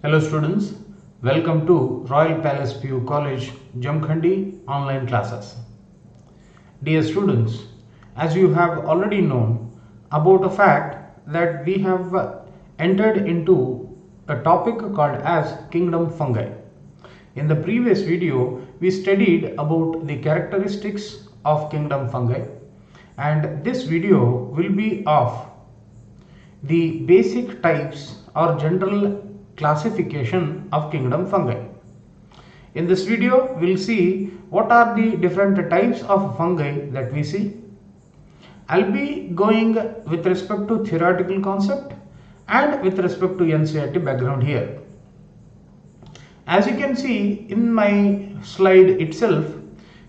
Hello students, welcome to Royal Palace PU College Jamkhandi online classes. Dear students, as you have already known about a fact that we have entered into a topic called as kingdom fungi. In the previous video, we studied about the characteristics of kingdom fungi, and this video will be of the basic types or general classification of kingdom fungi. In this video, we'll see what are the different types of fungi that we see. I'll be going with respect to theoretical concept and with respect to NCERT background here. As you can see in my slide itself,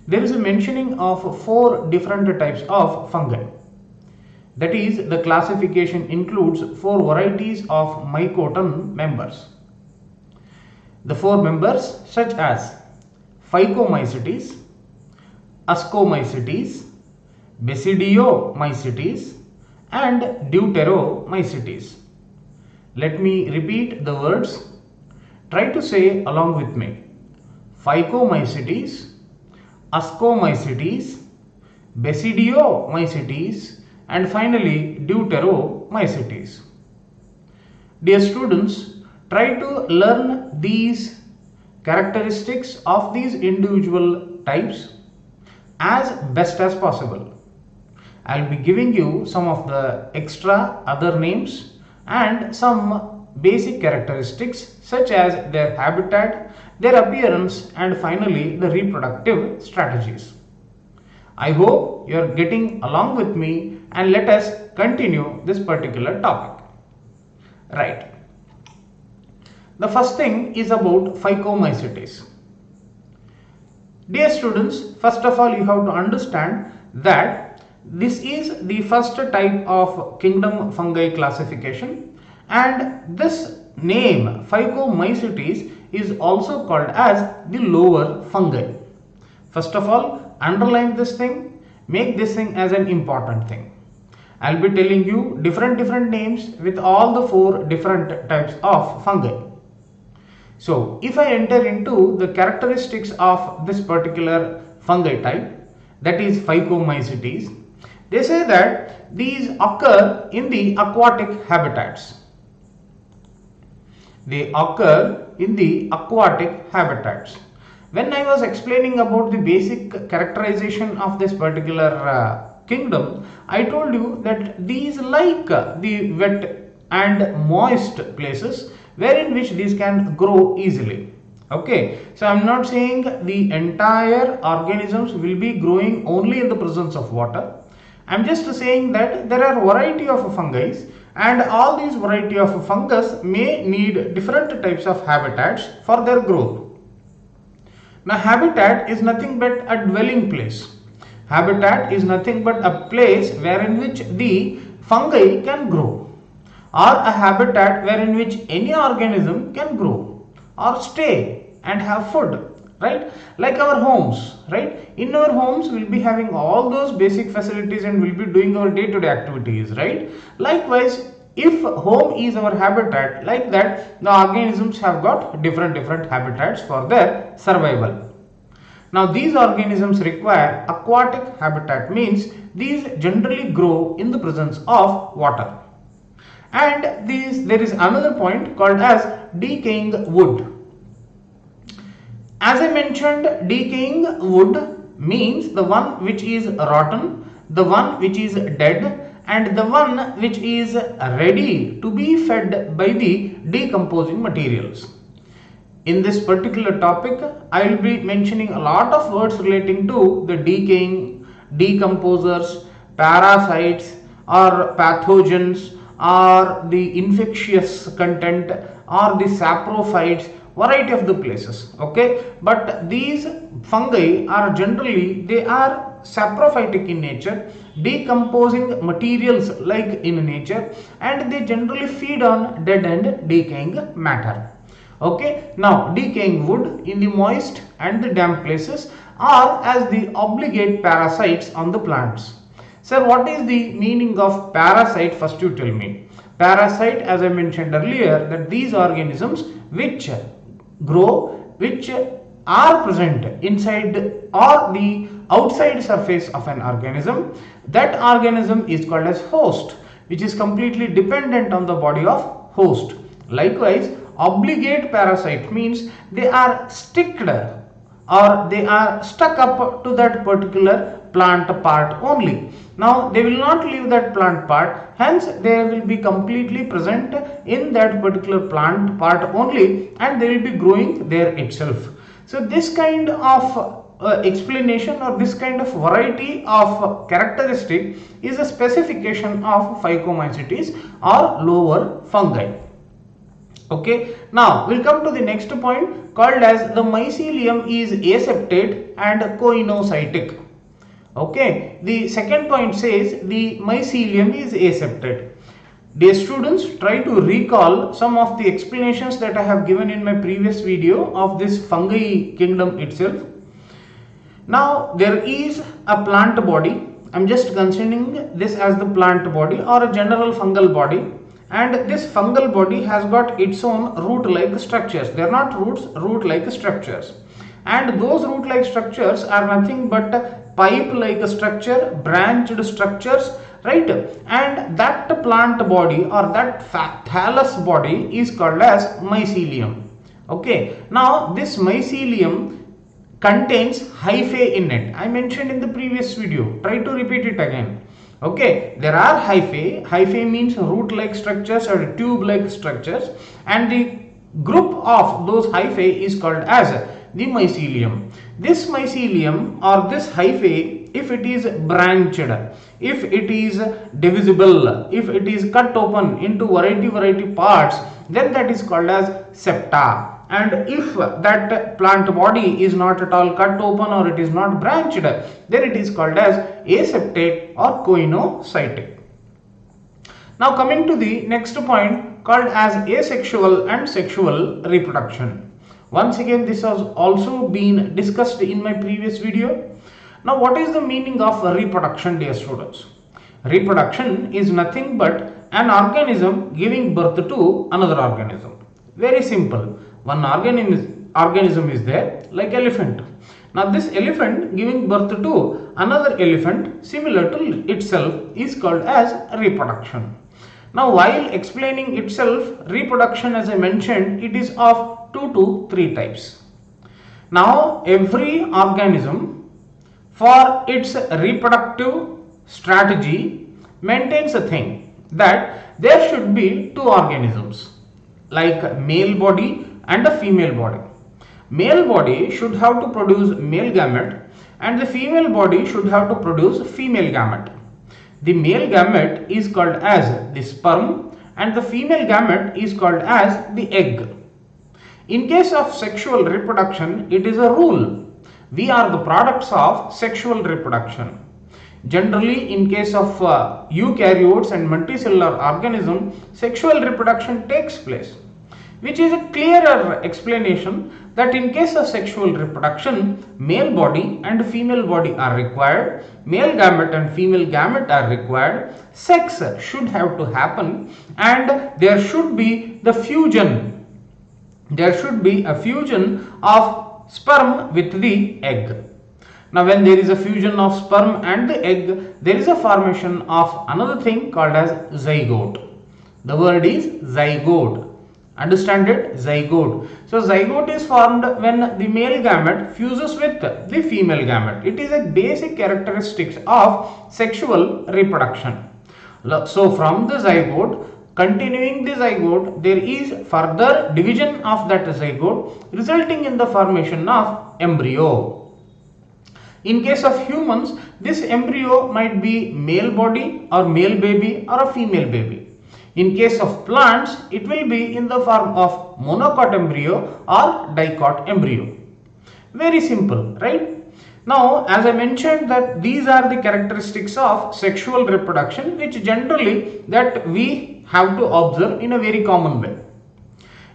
there is a mentioning of 4 different types of fungi. That is, the classification includes 4 varieties of mycoton members. The 4 members such as Phycomycetes, Ascomycetes, Basidiomycetes and Deuteromycetes. Let me repeat the words. Try to say along with me. Phycomycetes, Ascomycetes, Basidiomycetes and finally Deuteromycetes. Dear students, try to learn these characteristics of these individual types as best as possible. I'll be giving you some of the extra other names and some basic characteristics such as their habitat, their appearance and finally the reproductive strategies. I hope you are getting along with me and let us continue this particular topic. Right. The first thing is about Phycomycetes. Dear students, first of all you have to understand that this is the first type of kingdom fungi classification, and this name Phycomycetes is also called as the lower fungi. First of all, underline this thing, make this thing as an important thing. I'll be telling you different names with all the 4 different types of fungi. So if I enter into the characteristics of this particular fungi type, that is Phycomycetes, they say that these occur in the aquatic habitats. They occur in the aquatic habitats. When I was explaining about the basic characterization of this particular kingdom, I told you that these like the wet and moist places wherein which these can grow easily. Okay, so I am not saying the entire organisms will be growing only in the presence of water. I am just saying that there are variety of fungi and all these variety of fungus may need different types of habitats for their growth. Now habitat is nothing but a dwelling place. Habitat is nothing but a place wherein which the fungi can grow, or a habitat wherein which any organism can grow or stay and have food, right? Like our homes, right? In our homes we'll be having all those basic facilities and we'll be doing our day-to-day activities, right? Likewise, if home is our habitat, like that the organisms have got different habitats for their survival. Now these organisms require aquatic habitat, means these generally grow in the presence of water. And there is another point called as decaying wood. As I mentioned, decaying wood means the one which is rotten, the one which is dead and the one which is ready to be fed by the decomposing materials. In this particular topic, I will be mentioning a lot of words relating to the decaying, decomposers, parasites or pathogens or the infectious content or the saprophytes, variety of the places. Okay, but these fungi are generally, they are saprophytic in nature, decomposing materials like in nature, and they generally feed on dead and decaying matter. Okay, now decaying wood in the moist and the damp places are as the obligate parasites on the plants. Sir, what is the meaning of parasite? First you tell me. Parasite, as I mentioned earlier, that these organisms which grow, which are present inside or the outside surface of an organism, that organism is called as host, which is completely dependent on the body of host. Likewise, obligate parasite means they are sticked or they are stuck up to that particular plant part only. Now they will not leave that plant part, hence they will be completely present in that particular plant part only, and they will be growing there itself. So this kind of explanation or this kind of variety of characteristic is a specification of Phycomycetes or lower fungi. Okay, now we'll come to the next point called as the mycelium is aseptate and coinocytic. Okay, the second point says the mycelium is aseptate. Dear students, try to recall some of the explanations that I have given in my previous video of this fungi kingdom itself. Now there is a plant body. I'm just considering this as the plant body or a general fungal body, and this fungal body has got its own root like structures. They are not roots, root like structures, and those root like structures are nothing but pipe like structure, branched structures, right? And that plant body or that thallus body is called as mycelium. Okay, now this mycelium contains hyphae in it. I mentioned in the previous video, try to repeat it again. Okay, there are hyphae. Hyphae means root like structures or tube like structures, and the group of those hyphae is called as the mycelium. This mycelium or this hyphae, if it is branched, if it is divisible, if it is cut open into variety parts, then that is called as septa. And if that plant body is not at all cut open or it is not branched, then it is called as aseptate or coinocytic. Now coming to the next point called as asexual and sexual reproduction. Once again, this has also been discussed in my previous video. Now what is the meaning of reproduction, dear students? Reproduction is nothing but an organism giving birth to another organism. Very simple. One organism is there, like elephant. Now this elephant giving birth to another elephant similar to itself is called as reproduction. Now while explaining itself, reproduction, as I mentioned, it is of 2 to 3 types. Now every organism for its reproductive strategy maintains a thing that there should be 2 organisms, like male body and a female body. Male body should have to produce male gamete and the female body should have to produce female gamete. The male gamete is called as the sperm and the female gamete is called as the egg. In case of sexual reproduction, it is a rule. We are the products of sexual reproduction. Generally, in case of eukaryotes and multicellular organism, sexual reproduction takes place, which is a clearer explanation that in case of sexual reproduction, male body and female body are required, male gamete and female gamete are required, sex should have to happen, and there should be the fusion. There should be a fusion of sperm with the egg. Now when there is a fusion of sperm and the egg, there is a formation of another thing called as zygote. The word is zygote. Understand it? Zygote. So zygote is formed when the male gamete fuses with the female gamete. It is a basic characteristic of sexual reproduction. So from the zygote, continuing the zygote, there is further division of that zygote, resulting in the formation of embryo. In case of humans, this embryo might be male body or male baby or a female baby. In case of plants, it will be in the form of monocot embryo or dicot embryo. Very simple, right? Now, as I mentioned that these are the characteristics of sexual reproduction, which generally that we have to observe in a very common way.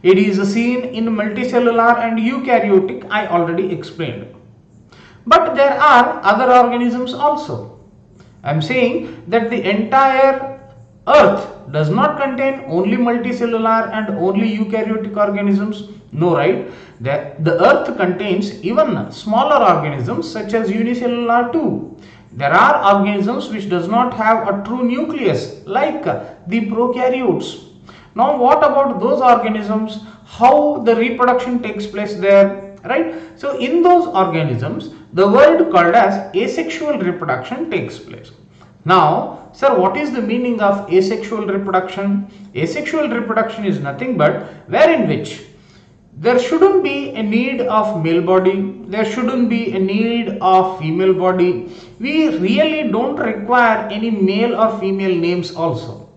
It is seen in multicellular and eukaryotic, I already explained. But there are other organisms also. I am saying that the entire Earth does not contain only multicellular and only eukaryotic organisms. No, right? The earth contains even smaller organisms such as unicellular too. There are organisms which does not have a true nucleus like the prokaryotes. Now what about those organisms? How the reproduction takes place there, right? So in those organisms, the word called as asexual reproduction takes place. Now, sir, what is the meaning of asexual reproduction? Asexual reproduction is nothing but wherein which there shouldn't be a need of male body, there shouldn't be a need of female body. We really don't require any male or female names also.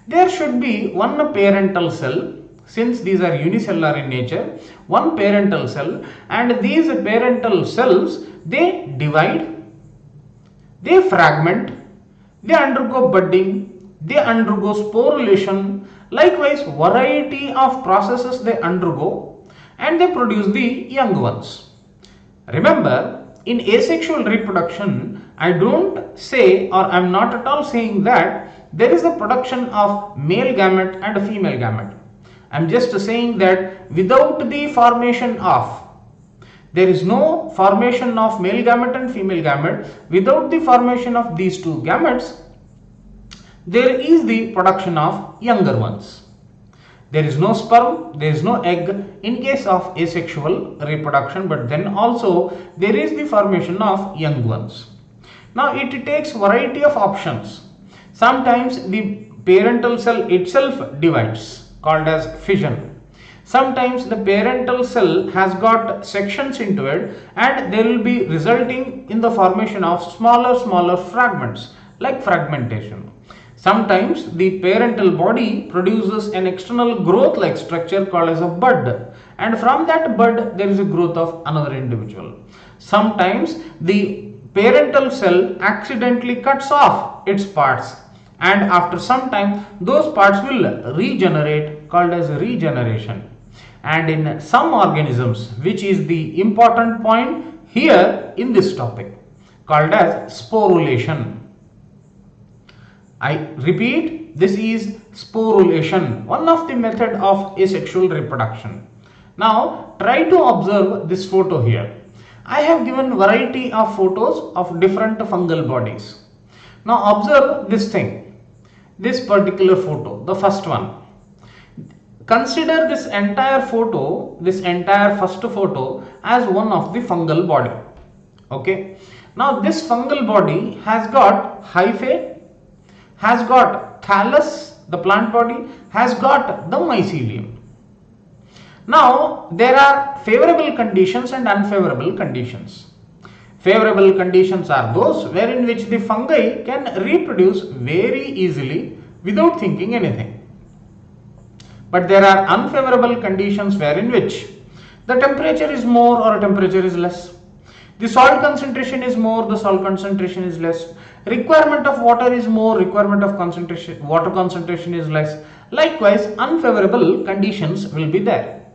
There should be one parental cell, since these are unicellular in nature, one parental cell, and these parental cells, they divide, they fragment, they undergo budding, they undergo sporulation, likewise variety of processes they undergo, and they produce the young ones. Remember, in asexual reproduction, I don't say, or I am not at all saying that there is the production of male gamete and a female gamete. I am just saying that without the formation of, there is no formation of male gamete and female gamete. Without the formation of these two gametes, there is the production of younger ones. There is no sperm, there is no egg in case of asexual reproduction, but then also there is the formation of young ones. Now it takes variety of options. Sometimes the parental cell itself divides, called as fission. Sometimes the parental cell has got sections into it, and they will be resulting in the formation of smaller fragments like fragmentation. Sometimes the parental body produces an external growth like structure called as a bud, and from that bud there is a growth of another individual. Sometimes the parental cell accidentally cuts off its parts, and after some time those parts will regenerate, called as regeneration. And in some organisms, which is the important point here in this topic, called as sporulation. I repeat, this is sporulation, one of the method of asexual reproduction. Now try to observe this photo here. I have given variety of photos of different fungal bodies. Now observe this thing, this particular photo, the first one. Consider this entire photo, this entire first photo as one of the fungal body. Okay. Now this fungal body has got hyphae, has got thallus, the plant body, has got the mycelium. Now there are favorable conditions and unfavorable conditions. Favorable conditions are those wherein which the fungi can reproduce very easily without thinking anything. But there are unfavorable conditions wherein which the temperature is more or temperature is less. The salt concentration is more, the salt concentration is less. Requirement of water is more, requirement of water concentration is less. Likewise, unfavorable conditions will be there.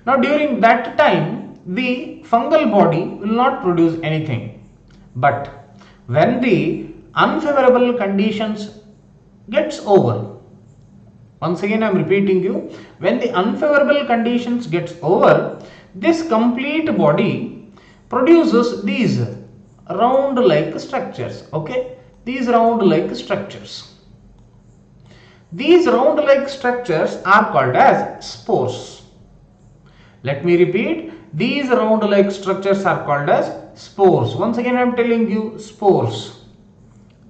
Now during that time, the fungal body will not produce anything. But when the unfavorable conditions gets over, once again I am repeating you, when the unfavorable conditions gets over, this complete body produces these round like structures. Okay, these round like structures. These round like structures are called as spores. Let me repeat, these round like structures are called as spores. Once again I am telling you, spores.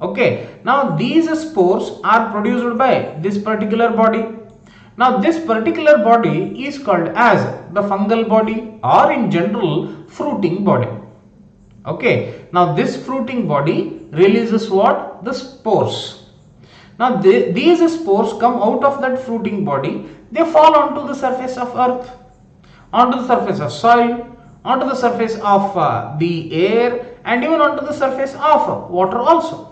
Okay, now these spores are produced by this particular body. Now this particular body is called as the fungal body, or in general fruiting body. Okay, now this fruiting body releases what? The spores. Now these spores come out of that fruiting body, they fall onto the surface of earth, onto the surface of soil, onto the surface of the air, and even onto the surface of water also.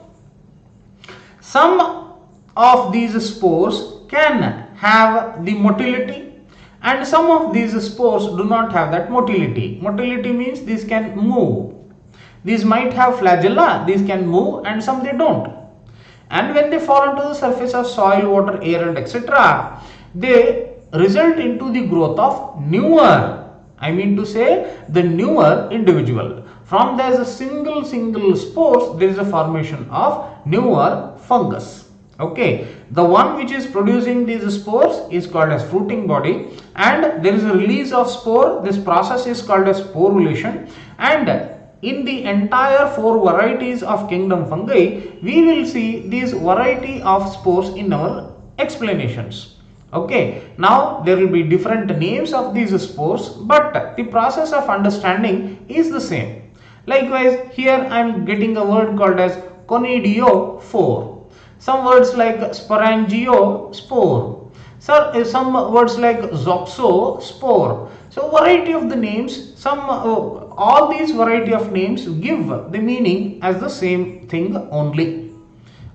Some of these spores can have the motility, and some of these spores do not have that motility. Motility means these can move. These might have flagella, these can move, and some they don't. and when they fall onto the surface of soil, water, air and etc., they result into the growth of newer, I mean to say the newer individual. From there is a single spores, there is a formation of newer fungus. Okay, the one which is producing these spores is called as fruiting body, and there is a release of spore. This process is called as sporulation, and in the entire 4 varieties of kingdom fungi, we will see these variety of spores in our explanations. Okay, now there will be different names of these spores, but the process of understanding is the same. Likewise, here I am getting a word called as conidiophore. Some words like sporangiospore. Some words like zoxospore. So variety of the names, all these variety of names give the meaning as the same thing only.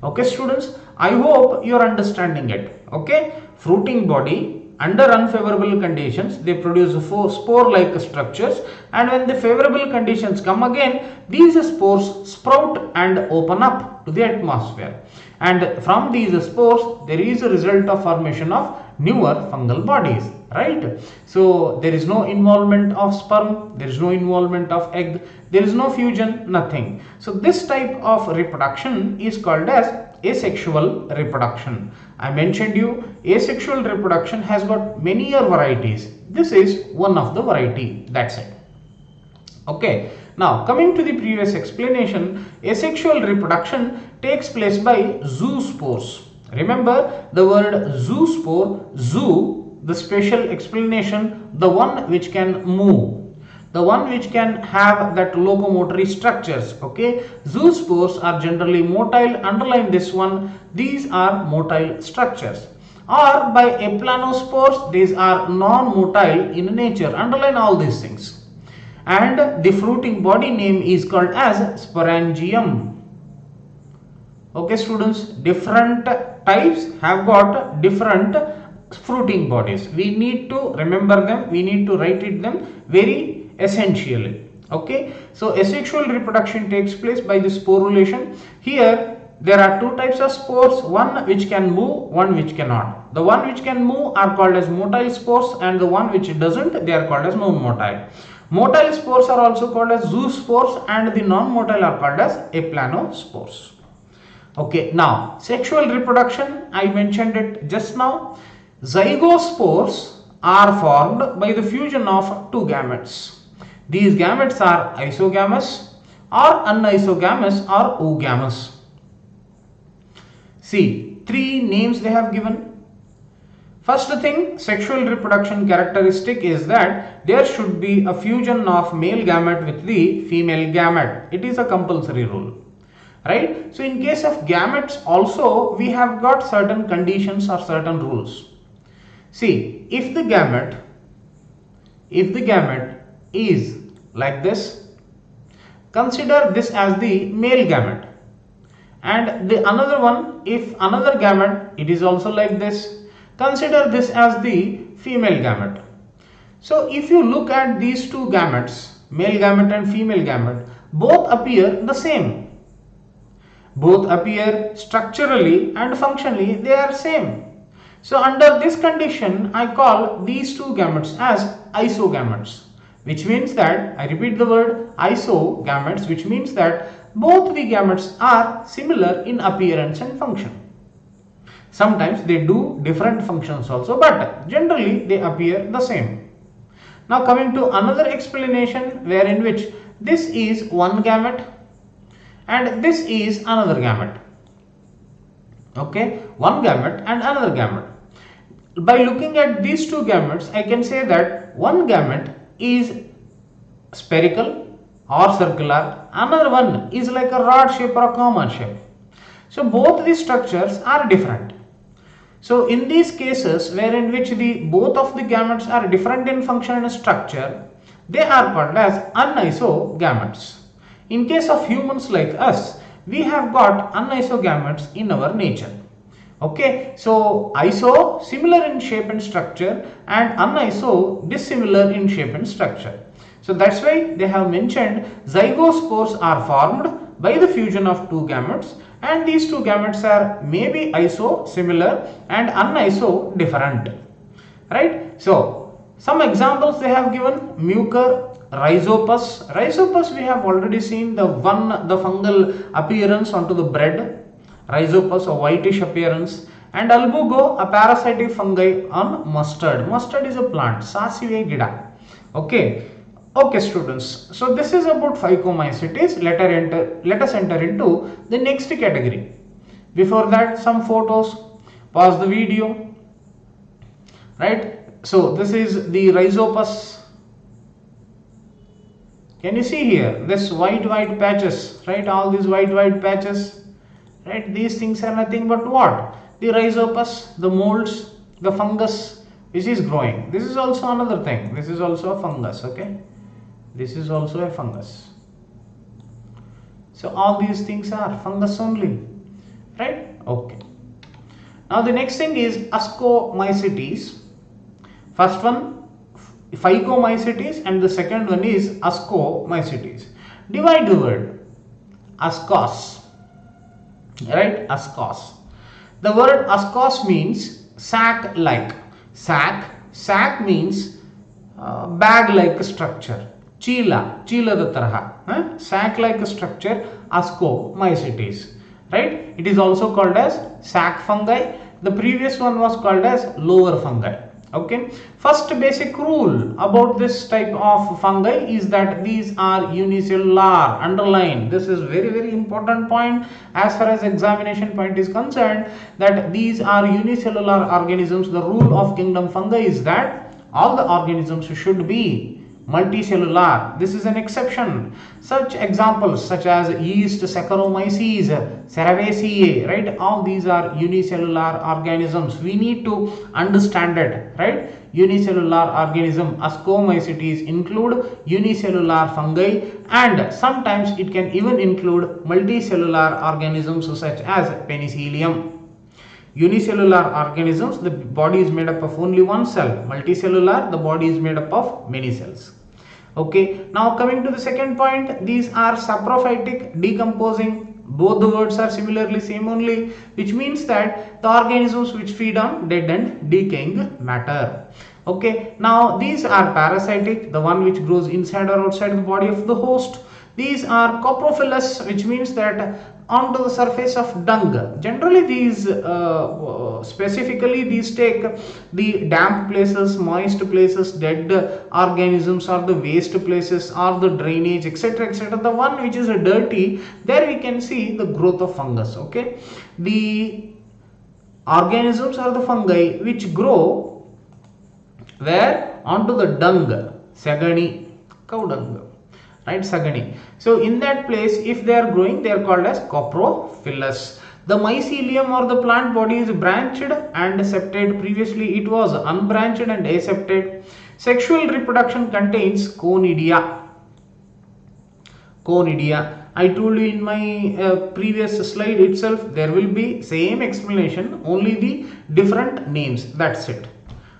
Okay students, I hope you are understanding it. Okay, fruiting body, under unfavorable conditions they produce spore like structures, and when the favorable conditions come again, these spores sprout and open up to the atmosphere, and from these spores there is a result of formation of newer fungal bodies, right? So there is no involvement of sperm, there is no involvement of egg, there is no fusion, nothing. So this type of reproduction is called as asexual reproduction. I mentioned you, asexual reproduction has got many varieties. This is one of the variety, that's it. Okay, now coming to the previous explanation, asexual reproduction takes place by zoospores. Remember the word zoospore, zoo, the special explanation, the one which can move, the one which can have that locomotory structures. Okay, zoospores are generally motile, underline this one, these are motile structures. Or by aplanospores, these are non-motile in nature, underline all these things. And the fruiting body name is called as sporangium. Okay students, different types have got different fruiting bodies. We need to remember them, we need to write it them very essentially. Okay, so asexual reproduction takes place by the sporulation. Here there are 2 types of spores, one which can move, one which cannot. The one which can move are called as motile spores, and the one which doesn't, they are called as non-motile. Motile spores are also called as zoospores, and the non-motile are called as aplanospores. Okay, now sexual reproduction, I mentioned it just now. Zygospores are formed by the fusion of 2 gametes. These gametes are isogamous or unisogamous or oogamous. See, 3 names they have given. First thing, sexual reproduction characteristic is that there should be a fusion of male gamete with the female gamete. It is a compulsory rule, right? So in case of gametes also we have got certain conditions or certain rules. See, if the gamete is like this, consider this as the male gamete, and the another one, if another gamete it is also like this, consider this as the female gamete. So if you look at these 2 gametes, male gamete and female gamete, both appear the same. Both appear structurally and functionally, they are same. So under this condition, I call these 2 gametes as isogametes, which means that, I repeat the word isogametes, which means that both the gametes are similar in appearance and function. Sometimes they do different functions also, but generally they appear the same. Now coming to another explanation, wherein which this is one gamete and this is another gamete. Okay, one gamete and another gamete. By looking at these 2 gametes, I can say that one gamete is spherical or circular, another one is like a rod shape or a common shape. So both these structures are different. So in these cases wherein which both of the gametes are different in function and structure, they are called as unisogametes. In case of humans like us, we have got unisogametes in our nature. Okay, so iso similar in shape and structure, and uniso dissimilar in shape and structure. So that's why they have mentioned zygospores are formed by the fusion of 2 gametes, and these two gametes are maybe iso similar and uniso different, right? So some examples they have given: Mucor, Rhizopus. Rhizopus we have already seen the fungal appearance onto the bread. Rhizopus, a whitish appearance, and Albugo, a parasitic fungi on mustard. Mustard is a plant, Sassivae gida. Okay, students. So this is about phycomycetes. Let us enter into the next category. Before that, some photos. Pause the video. Right. So this is the Rhizopus. Can you see here this white patches? Right. All these white patches. Right. These things are nothing but what? The Rhizopus, the molds, the fungus which is growing. This is also another thing. This is also a fungus. Okay. This is also a fungus. So all these things are fungus only, right? Okay. Now the next thing is Ascomycetes. First one Phycomycetes and the second one is Ascomycetes. Divide the word ascos, right? Ascos. The word ascos means sac like. Sac means bag like structure. Chilada taraha, sac like structure, Ascomycetes, right? It is also called as sac fungi. The previous one was called as lower fungi. Okay, first basic rule about this type of fungi is that these are unicellular. Underline, this is very important point as far as examination point is concerned, that these are unicellular organisms. The rule of kingdom fungi is that all the organisms should be multicellular. This is an exception. Such examples such as yeast, Saccharomyces, Cerevisiae, right? All these are unicellular organisms. We need to understand it, right? Unicellular organism, Ascomycetes include unicellular fungi, and sometimes it can even include multicellular organisms such as Penicillium. Unicellular organisms, the body is made up of only one cell. Multicellular, the body is made up of many cells. Okay, now coming to the second point, these are saprophytic, decomposing. Both the words are similarly same only, which means that the organisms which feed on dead and decaying matter. Okay, now these are parasitic, the one which grows inside or outside the body of the host. These are coprophilous, which means that onto the surface of dung. Generally these specifically these take the damp places, moist places, dead organisms, or the waste places, or the drainage, etc. The one which is dirty, there we can see the growth of fungus. Okay, the organisms are the fungi which grow where? Onto the dung, sagani, cow dung. Right, sagani. So in that place, if they are growing, they are called as coprophilous. The mycelium or the plant body is branched and septate. Previously it was unbranched and aseptate. Sexual reproduction contains conidia. I told you in my previous slide itself, there will be same explanation, only the different names, that's it.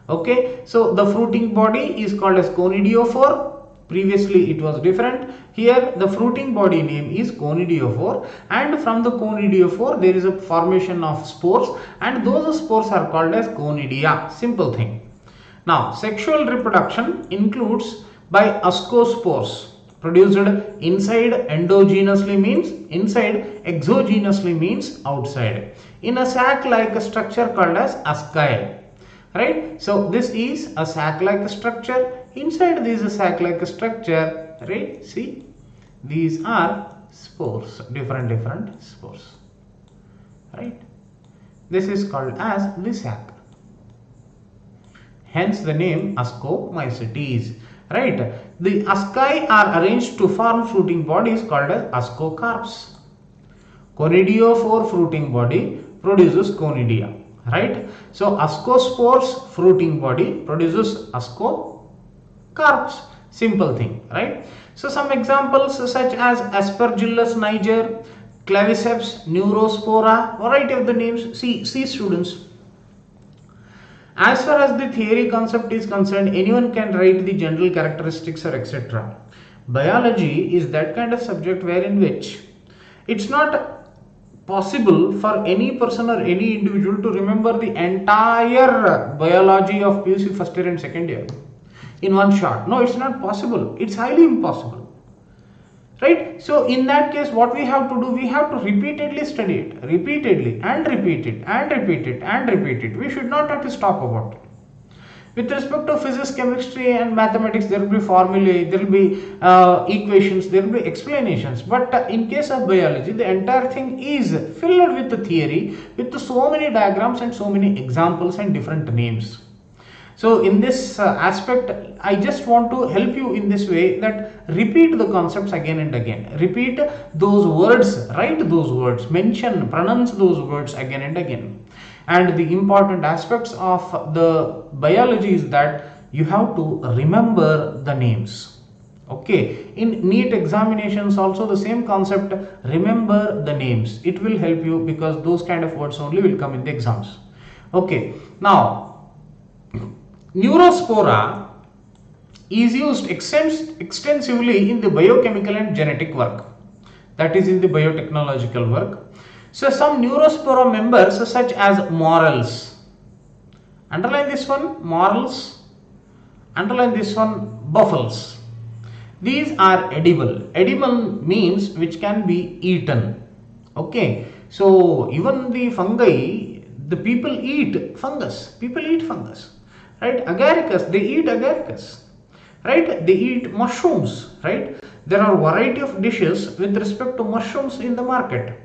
Okay, so the fruiting body is called as conidiophore. Previously it was different. Here the fruiting body name is conidiophore, and from the conidiophore there is a formation of spores, and those spores are called as conidia. Simple thing. Now sexual reproduction includes by ascospores, produced inside endogenously means inside, exogenously means outside, in a sac like a structure called as asci. Right, so this is a sac like structure. Inside this is a sac like structure, right? See, these are spores, different spores, right? This is called as the sac, hence the name Ascomycetes, right? The asci are arranged to form fruiting bodies called as ascocarps. Conidiophore fruiting body produces conidia, right? So ascospores fruiting body produces ascocarps. Simple thing, right? So some examples such as Aspergillus niger, Claviceps, Neurospora, variety of the names. See students, as far as the theory concept is concerned, anyone can write the general characteristics or etc. Biology is that kind of subject wherein which it's not possible for any person or any individual to remember the entire biology of PUC first year and second year in one shot. No, it's not possible. It's highly impossible. Right? So in that case, what we have to do, we have to repeatedly study it, repeatedly, and repeat it, and repeat it, and repeat it. We should not have to stop about it. With respect to physics, chemistry, and mathematics, there will be formulae, there will be equations, there will be explanations. But in case of biology, the entire thing is filled with the theory, with so many diagrams and so many examples and different names. So in this aspect, I just want to help you in this way, that repeat the concepts again and again. Repeat those words, write those words, mention, pronounce those words again and again. And the important aspects of the biology is that you have to remember the names. Okay, in NEET examinations also the same concept, remember the names. It will help you because those kind of words only will come in the exams. Okay, now Neurospora is used extensively in the biochemical and genetic work, that is in the biotechnological work. So some Neurospora members such as morels, underline this one, morels, underline this one, buffels. These are edible. Edible means which can be eaten. Okay, so even the fungi, the people eat fungus. People eat fungus. Right? Agaricus, they eat agaricus. Right? They eat mushrooms. Right? There are variety of dishes with respect to mushrooms in the market.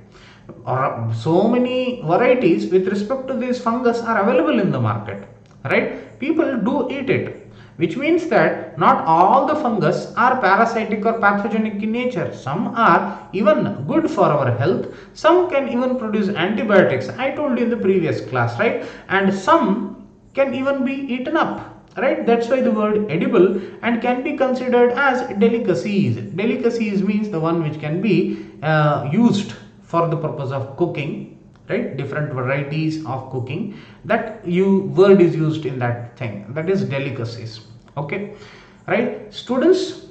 Or so many varieties with respect to these fungus are available in the market. Right? People do eat it, which means that not all the fungus are parasitic or pathogenic in nature. Some are even good for our health. Some can even produce antibiotics. I told you in the previous class, right? And some can even be eaten up, right? That's why the word edible, and can be considered as delicacies. Delicacies means the one which can be used for the purpose of cooking, right? Different varieties of cooking, that word is used in that thing, that is delicacies. Okay, right? Students,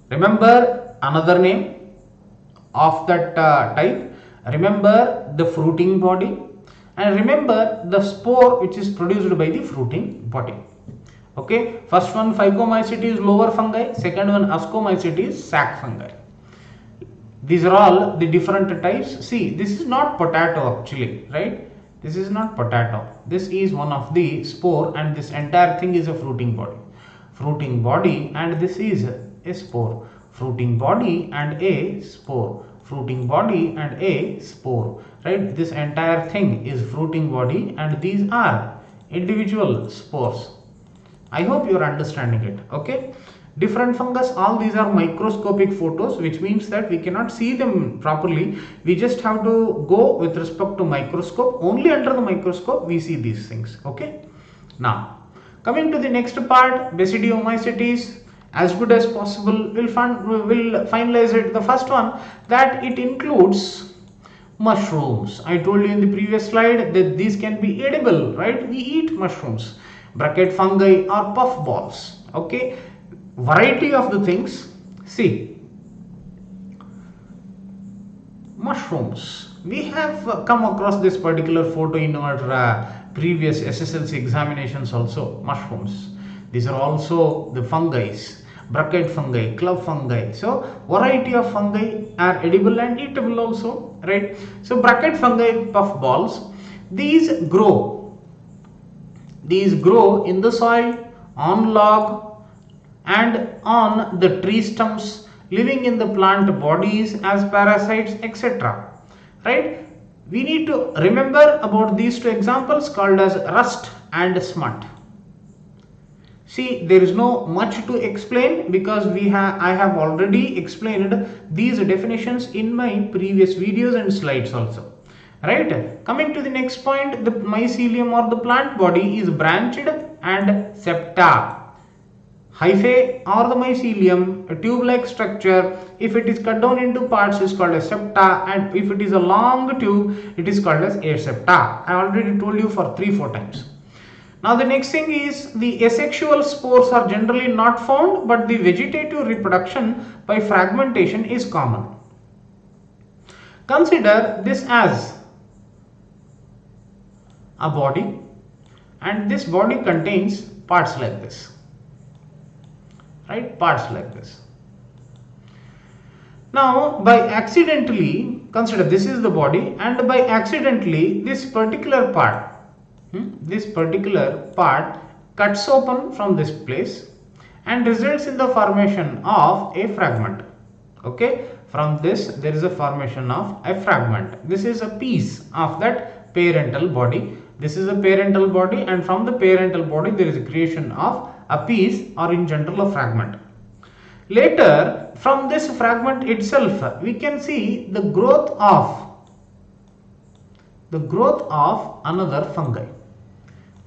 remember another name of that type. Remember the fruiting body, and remember the spore which is produced by the fruiting body. Okay, first one Phycomycetes lower fungi, second one Ascomycetes sac fungi. These are all the different types. See, this is not potato actually, right? This is not potato. This is one of the spore, and this entire thing is a fruiting body. Fruiting body, and this is a spore. Fruiting body and a spore. Fruiting body and a spore. Right? This entire thing is fruiting body, and these are individual spores. I hope you are understanding it. Okay. Different fungus, all these are microscopic photos, which means that we cannot see them properly. We just have to go with respect to microscope. Only under the microscope we see these things. Okay. Now coming to the next part, Basidiomycetes. As good as possible, we'll finalize it. The first one, that it includes mushrooms. I told you in the previous slide that these can be edible, right? We eat mushrooms, bracket fungi or puff balls. Okay, variety of the things. See, mushrooms, we have come across this particular photo in our previous SSLC examinations also. Mushrooms, these are also the fungi, bracket fungi, club fungi. So variety of fungi are edible and eatable also, right? So bracket fungi, puff balls, these grow in the soil, on log and on the tree stumps, living in the plant bodies as parasites, etc. Right? We need to remember about these two examples called as rust and smut. See, there is no much to explain because I have already explained these definitions in my previous videos and slides also. Right? Coming to the next point, the mycelium or the plant body is branched and septa. Hyphae or the mycelium, a tube-like structure, if it is cut down into parts is called as septa, and if it is a long tube it is called as asepta. I already told you for 3-4 times. Now the next thing is the asexual spores are generally not found, but the vegetative reproduction by fragmentation is common. Consider this as a body, and this body contains parts like this, right? Parts like this. Now, by accidentally, consider this is the body, and by accidentally this particular part, cuts open from this place and results in the formation of a fragment. Okay, from this there is a formation of a fragment. This is a piece of that parental body. This is a parental body, and from the parental body there is a creation of a piece, or in general a fragment. Later, from this fragment itself, we can see the growth of another fungi.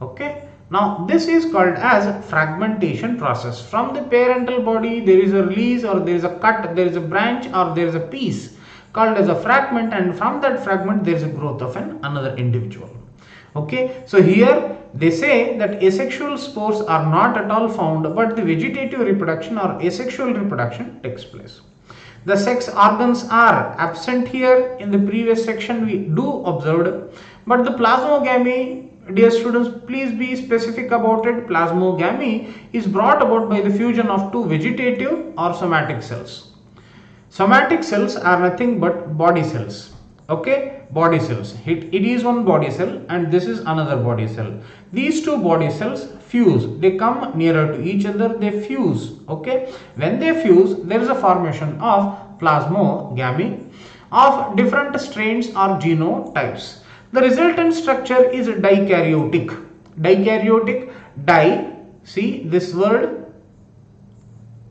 Okay, now this is called as fragmentation process. From the parental body there is a release, or there is a cut, there is a branch, or there is a piece called as a fragment, and from that fragment there is a growth of another individual. Okay, so here they say that asexual spores are not at all found, but the vegetative reproduction or asexual reproduction takes place. The sex organs are absent here. In the previous section we do observed, but the plasmogamy, dear students, please be specific about it. Plasmogamy is brought about by the fusion of two vegetative or somatic cells. Somatic cells are nothing but body cells. Okay, body cells. It is one body cell and this is another body cell. These two body cells fuse. They come nearer to each other. They fuse. Okay, when they fuse, there is a formation of plasmogamy of different strains or genotypes. The resultant structure is dikaryotic. Dikaryotic, di, see this word,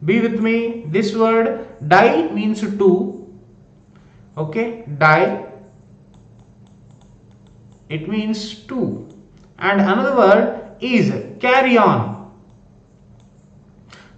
be with me, this word di means two. Okay, di, it means two, and another word is karyon.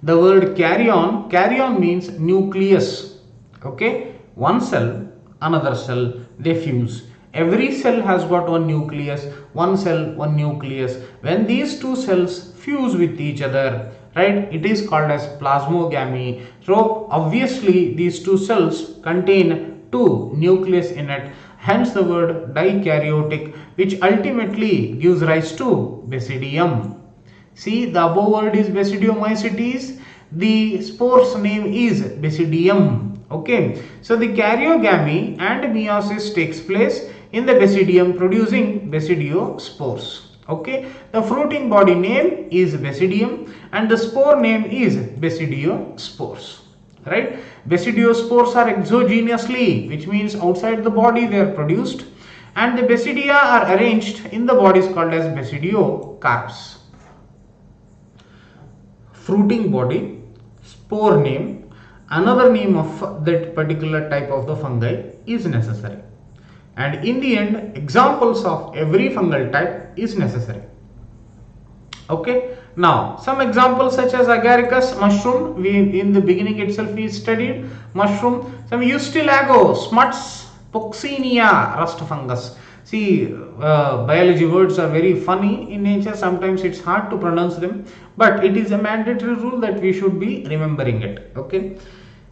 The word karyon means nucleus. Okay, one cell, another cell, they fuse. Every cell has got one nucleus, one cell, one nucleus. When these two cells fuse with each other, right, it is called as plasmogamy. So obviously these two cells contain two nucleus in it, hence the word dikaryotic, which ultimately gives rise to basidium. See, the above word is Basidiomycetes, the spore's name is basidium. Okay, so the karyogamy and meiosis takes place in the basidium, producing basidiospores. Okay, the fruiting body name is basidium and the spore name is basidiospores. Right, basidiospores are exogenously, which means outside the body they are produced, and the basidia are arranged in the bodies called as basidiocarps. Fruiting body, spore name, another name of that particular type of the fungi is necessary, and in the end examples of every fungal type is necessary. Okay, now some examples such as agaricus mushroom, we in the beginning itself we studied mushroom. Some Eustylago, smuts, Poxenia, rust fungus. See, biology words are very funny in nature, sometimes it's hard to pronounce them, but it is a mandatory rule that we should be remembering it. Okay,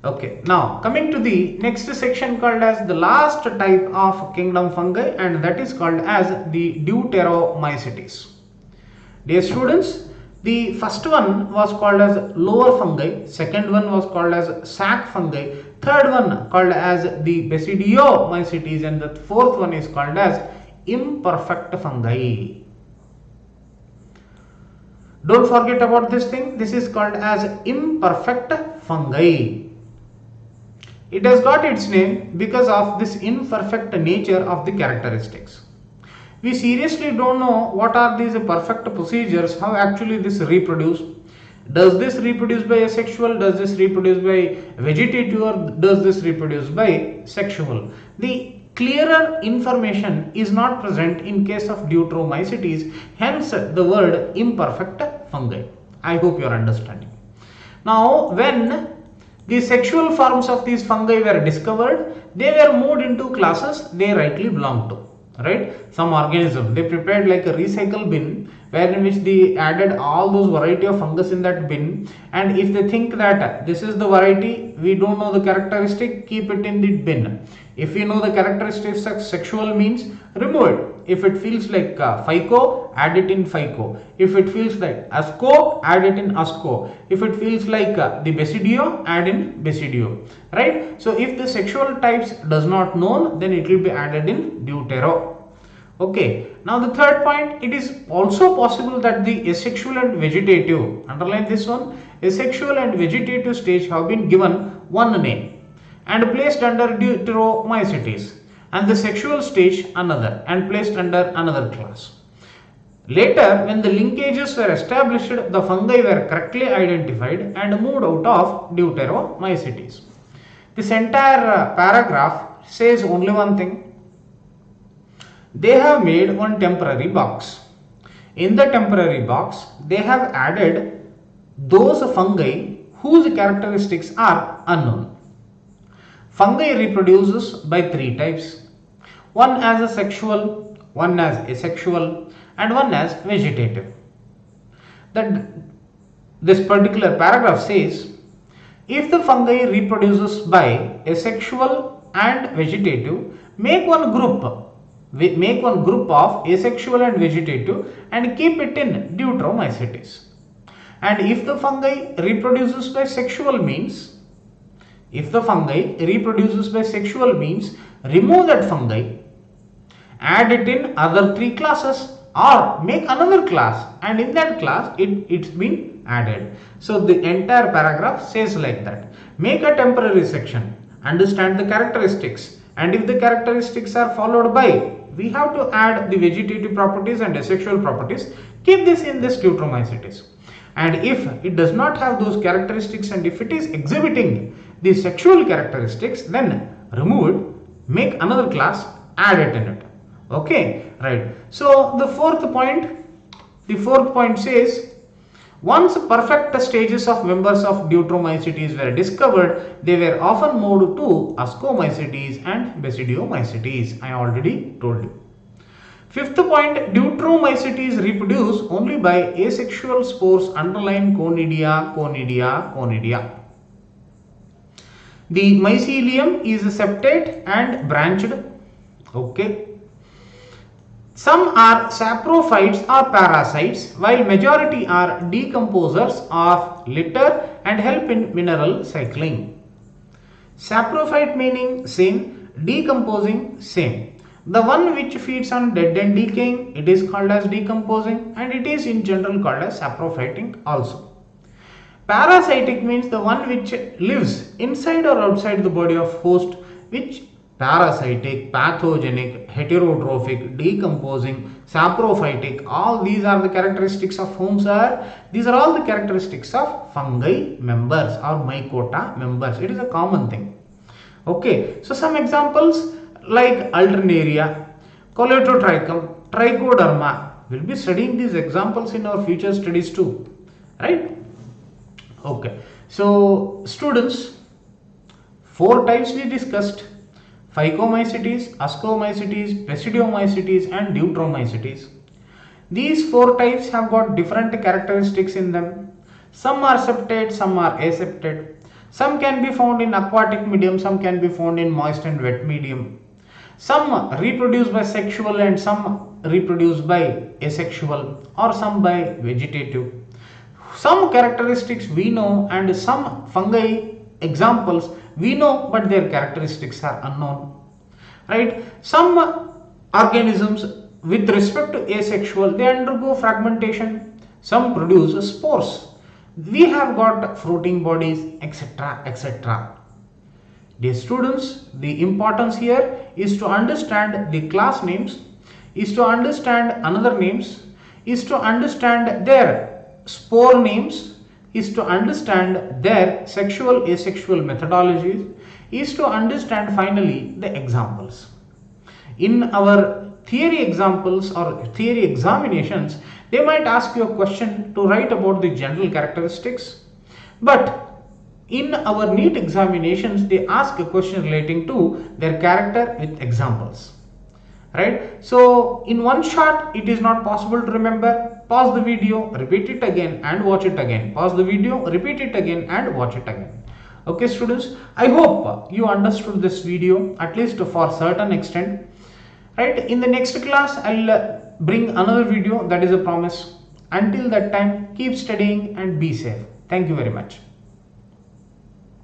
okay, now coming to the next section called as the last type of kingdom fungi, and that is called as the Deuteromycetes. Dear students, the first one was called as lower fungi, second one was called as sac fungi, third one called as the Basidiomycetes, and the fourth one is called as imperfect fungi. Don't forget about this thing, this is called as imperfect fungi. It has got its name because of this imperfect nature of the characteristics. We seriously don't know what are these perfect procedures, how actually this reproduce. Does this reproduce by asexual, does this reproduce by vegetative, or does this reproduce by sexual? The clearer information is not present in case of Deuteromycetes, hence the word imperfect fungi. I hope you are understanding. Now, when the sexual forms of these fungi were discovered, they were moved into classes they rightly belong to. Right, some organism they prepared like a recycle bin where in which they added all those variety of fungus in that bin, and if they think that this is the variety, we don't know the characteristic, keep it in the bin. If you know the characteristics of sexual means, remove it. If it feels like FICO, add it in FICO. If it feels like ASCO, add it in ASCO. If it feels like the Basidio, add in Basidio. Right? So if the sexual types does not known, then it will be added in deutero. Okay. Now the third point, it is also possible that the asexual and vegetative, underline this one, asexual and vegetative stage have been given one name and placed under Deuteromycetes, and the sexual stage another and placed under another class. Later, when the linkages were established, the fungi were correctly identified and moved out of Deuteromycetes. This entire paragraph says only one thing. They have made one temporary box. In the temporary box, they have added those fungi whose characteristics are unknown. Fungi reproduces by three types. One as a sexual, one as asexual, and one as vegetative. This particular paragraph says, if the fungi reproduces by asexual and vegetative, make one group of asexual and vegetative and keep it in Deuteromycetes. And if the fungi reproduces by sexual means, remove that fungi, add it in other three classes, or make another class, and in that class it's been added. So the entire paragraph says like that. Make a temporary section, understand the characteristics, and if the characteristics are followed by, we have to add the vegetative properties and asexual properties, keep this in this Deuteromycetes. And if it does not have those characteristics and if it is exhibiting the sexual characteristics, then remove it, make another class, add it in it. Okay, right. So the fourth point says, once perfect stages of members of Deuteromycetes were discovered, they were often moved to Ascomycetes and Basidiomycetes. I already told you. Fifth point, Deuteromycetes reproduce only by asexual spores, underline conidia, conidia, conidia. The mycelium is septate and branched. Okay. Some are saprophytes or parasites, while majority are decomposers of litter and help in mineral cycling. Saprophyte meaning same, decomposing same. The one which feeds on dead and decaying, it is called as decomposing, and it is in general called as saprophytic also. Parasitic means the one which lives inside or outside the body of host, which parasitic, pathogenic, heterotrophic, decomposing, saprophytic, all these are the characteristics of whom, sir? These are all the characteristics of fungi members or mycota members. It is a common thing. Okay, so some examples like Alternaria, Colletotrichum, Trichoderma. We'll be studying these examples in our future studies too, right? Okay, so students, four types we discussed: Phycomycetes, Ascomycetes, Basidiomycetes and Deuteromycetes. These four types have got different characteristics in them. Some are septate, some are aseptate. Some can be found in aquatic medium, some can be found in moist and wet medium. Some reproduce by sexual and some reproduce by asexual, or some by vegetative. Some characteristics we know and some fungi examples we know, but their characteristics are unknown, right? Some organisms with respect to asexual, they undergo fragmentation. Some produce spores. We have got fruiting bodies, etc., etc. Dear students, the importance here is to understand the class names, is to understand another names, is to understand their spore names, is to understand their sexual asexual methodologies, is to understand finally the examples. In our theory examples or theory examinations, they might ask you a question to write about the general characteristics, but in our NEET examinations they ask a question relating to their character with examples, right? So in one shot it is not possible to remember. pause the video, repeat it again and watch it again. Pause the video, repeat it again and watch it again. Okay students, I hope you understood this video at least for a certain extent. Right, in the next class I'll bring another video, that is a promise. Until that time, keep studying and be safe. Thank you very much.